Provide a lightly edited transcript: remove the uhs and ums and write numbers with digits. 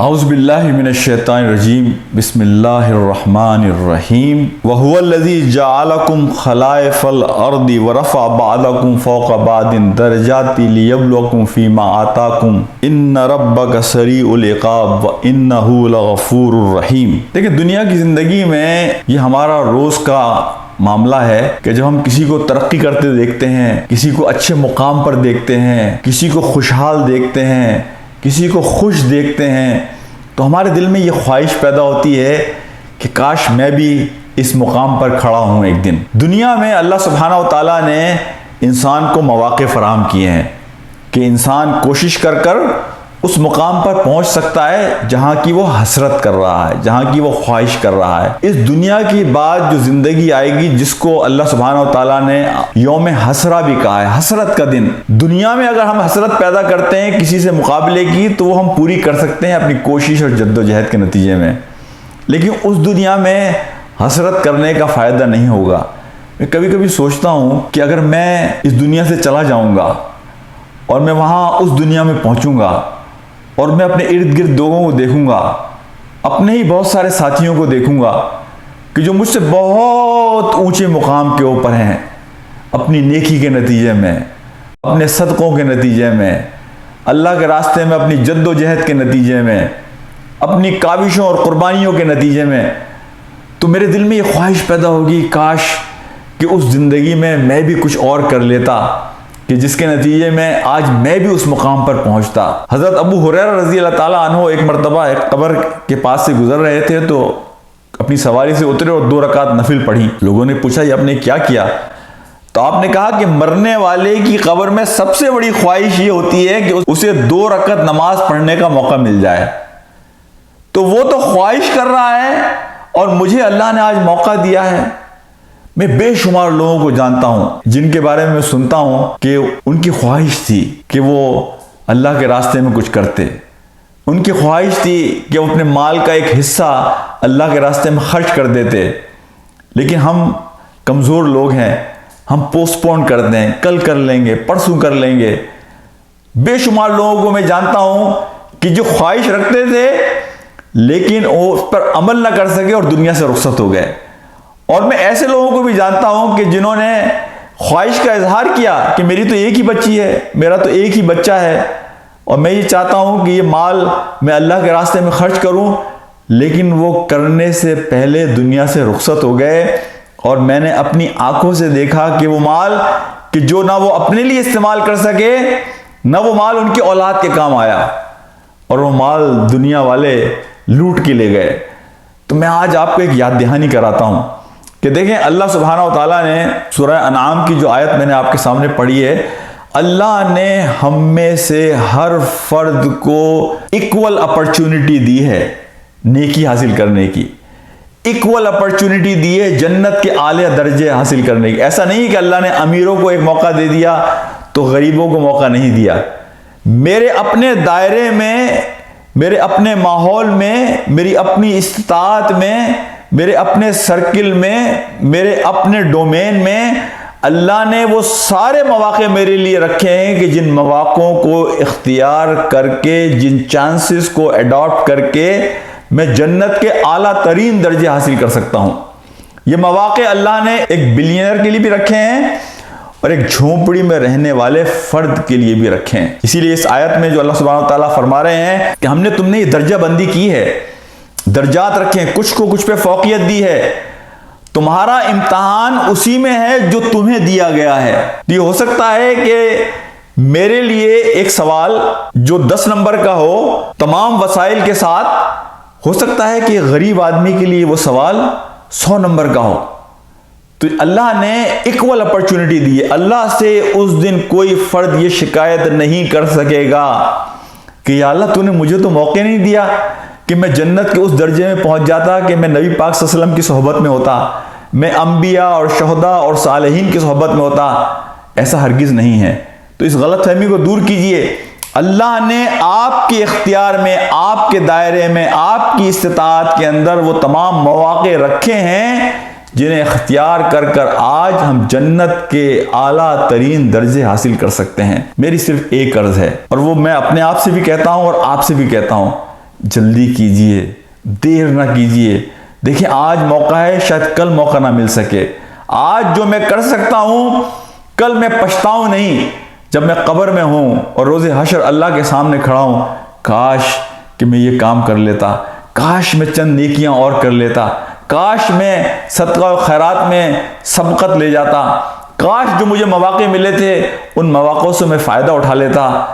اعوذ باللہ من الشیطان الرجیم بسم اللہ الرحمن الرحیم وَهُوَ الَّذِي جَعَلَكُمْ خَلَائِفَ الْأَرْضِ وَرَفَعَ بَعْضَكُمْ فَوْقَ بَعْضٍ دَرَجَاتٍ لِيَبْلُوَكُمْ فِيمَا آتَاكُمْ إِنَّ رَبَّكَ سَرِيعُ الْعِقَابِ وَإِنَّهُ لَغَفُورٌ رَحِيم۔ دیکھیں، دنیا کی زندگی میں یہ ہمارا روز کا معاملہ ہے کہ جب ہم کسی کو ترقی کرتے دیکھتے ہیں، کسی کو اچھے مقام پر دیکھتے ہیں، کسی کو خوشحال دیکھتے ہیں، کسی کو خوش دیکھتے ہیں، تو ہمارے دل میں یہ خواہش پیدا ہوتی ہے کہ کاش میں بھی اس مقام پر کھڑا ہوں ایک دن۔ دنیا میں اللہ سبحانہ و تعالیٰ نے انسان کو مواقع فراہم کیے ہیں کہ انسان کوشش کر کر اس مقام پر پہنچ سکتا ہے جہاں کی وہ حسرت کر رہا ہے، جہاں کی وہ خواہش کر رہا ہے۔ اس دنیا کی بعد جو زندگی آئے گی، جس کو اللہ سبحانہ و تعالیٰ نے یوم حسرہ بھی کہا ہے، حسرت کا دن۔ دنیا میں اگر ہم حسرت پیدا کرتے ہیں کسی سے مقابلے کی، تو وہ ہم پوری کر سکتے ہیں اپنی کوشش اور جد و جہد کے نتیجے میں، لیکن اس دنیا میں حسرت کرنے کا فائدہ نہیں ہوگا۔ میں کبھی کبھی سوچتا ہوں کہ اگر میں اس دنیا سے چلا جاؤں گا اور میں وہاں اس دنیا میں پہنچوں گا اور میں اپنے ارد گرد لوگوں کو دیکھوں گا، اپنے ہی بہت سارے ساتھیوں کو دیکھوں گا کہ جو مجھ سے بہت اونچے مقام کے اوپر ہیں، اپنی نیکی کے نتیجے میں، اپنے صدقوں کے نتیجے میں، اللہ کے راستے میں اپنی جد و جہد کے نتیجے میں، اپنی کاوشوں اور قربانیوں کے نتیجے میں، تو میرے دل میں یہ خواہش پیدا ہوگی کاش کہ اس زندگی میں بھی کچھ اور کر لیتا، کہ جس کے نتیجے میں آج میں بھی اس مقام پر پہنچتا۔ حضرت ابو ہریرہ رضی اللہ تعالیٰ عنہ ایک مرتبہ ایک قبر کے پاس سے گزر رہے تھے، تو اپنی سواری سے اترے اور 2 رکعت نفل پڑھی۔ لوگوں نے پوچھا یہ آپ نے کیا کیا؟ تو آپ نے کہا کہ مرنے والے کی قبر میں سب سے بڑی خواہش یہ ہوتی ہے کہ اسے 2 رکعت نماز پڑھنے کا موقع مل جائے۔ تو وہ تو خواہش کر رہا ہے اور مجھے اللہ نے آج موقع دیا ہے۔ میں بے شمار لوگوں کو جانتا ہوں جن کے بارے میں سنتا ہوں کہ ان کی خواہش تھی کہ وہ اللہ کے راستے میں کچھ کرتے، ان کی خواہش تھی کہ وہ اپنے مال کا ایک حصہ اللہ کے راستے میں خرچ کر دیتے، لیکن ہم کمزور لوگ ہیں، ہم پوسٹ پون کرتے ہیں، کل کر لیں گے، پرسوں کر لیں گے۔ بے شمار لوگوں کو میں جانتا ہوں کہ جو خواہش رکھتے تھے لیکن وہ اس پر عمل نہ کر سکے اور دنیا سے رخصت ہو گئے۔ اور میں ایسے لوگوں کو بھی جانتا ہوں کہ جنہوں نے خواہش کا اظہار کیا کہ میری تو ایک ہی بچی ہے، میرا تو ایک ہی بچہ ہے، اور میں یہ چاہتا ہوں کہ یہ مال میں اللہ کے راستے میں خرچ کروں، لیکن وہ کرنے سے پہلے دنیا سے رخصت ہو گئے، اور میں نے اپنی آنکھوں سے دیکھا کہ وہ مال کہ جو نہ وہ اپنے لیے استعمال کر سکے، نہ وہ مال ان کی اولاد کے کام آیا، اور وہ مال دنیا والے لوٹ کے لے گئے۔ تو میں آج آپ کو ایک یاد دہانی کراتا ہوں کہ دیکھیں، اللہ سبحانہ و تعالیٰ نے سورہ انعام کی جو آیت میں نے آپ کے سامنے پڑھی ہے، اللہ نے ہم میں سے ہر فرد کو ایکول اپرچونٹی دی ہے نیکی حاصل کرنے کی، ایکول اپرچونٹی دی ہے جنت کے اعلیٰ درجے حاصل کرنے کی۔ ایسا نہیں کہ اللہ نے امیروں کو ایک موقع دے دیا تو غریبوں کو موقع نہیں دیا۔ میرے اپنے دائرے میں، میرے اپنے ماحول میں، میری اپنی استطاعت میں، میرے اپنے سرکل میں، میرے اپنے ڈومین میں اللہ نے وہ سارے مواقع میرے لیے رکھے ہیں کہ جن مواقعوں کو اختیار کر کے، جن چانسز کو اڈاپٹ کر کے میں جنت کے اعلیٰ ترین درجے حاصل کر سکتا ہوں۔ یہ مواقع اللہ نے ایک بلینئر کے لیے بھی رکھے ہیں اور ایک جھونپڑی میں رہنے والے فرد کے لیے بھی رکھے ہیں۔ اسی لیے اس آیت میں جو اللہ سبحانہ و تعالیٰ فرما رہے ہیں کہ ہم نے تم نے یہ درجہ بندی کی ہے، درجات رکھے ہیں، کچھ کو کچھ پہ فوقیت دی ہے، تمہارا امتحان اسی میں ہے جو تمہیں دیا گیا ہے۔ یہ ہو سکتا ہے کہ میرے لیے ایک سوال جو 10 نمبر کا ہو تمام وسائل کے ساتھ، ہو سکتا ہے کہ غریب آدمی کے لیے وہ سوال 100 نمبر کا ہو۔ تو اللہ نے ایکول اپرچونٹی دی ہے۔ اللہ سے اس دن کوئی فرد یہ شکایت نہیں کر سکے گا کہ یا اللہ تو نے مجھے تو موقع نہیں دیا کہ میں جنت کے اس درجے میں پہنچ جاتا کہ میں نبی پاک صلی اللہ علیہ وسلم کی صحبت میں ہوتا، میں انبیاء اور شہداء اور صالحین کی صحبت میں ہوتا۔ ایسا ہرگز نہیں ہے۔ تو اس غلط فہمی کو دور کیجئے۔ اللہ نے آپ کے اختیار میں، آپ کے دائرے میں، آپ کی استطاعت کے اندر وہ تمام مواقع رکھے ہیں جنہیں اختیار کر کر آج ہم جنت کے اعلیٰ ترین درجے حاصل کر سکتے ہیں۔ میری صرف ایک عرض ہے، اور وہ میں اپنے آپ سے بھی کہتا ہوں اور آپ سے بھی کہتا ہوں جلدی کیجئے، دیر نہ کیجئے۔ دیکھیں آج موقع ہے، شاید کل موقع نہ مل سکے۔ آج جو میں کر سکتا ہوں کل میں پچھتاؤں نہیں جب میں قبر میں ہوں اور روز حشر اللہ کے سامنے کھڑا ہوں۔ کاش کہ میں یہ کام کر لیتا، کاش میں چند نیکیاں اور کر لیتا، کاش میں صدقہ و خیرات میں سبقت لے جاتا، کاش جو مجھے مواقع ملے تھے ان مواقع سے میں فائدہ اٹھا لیتا۔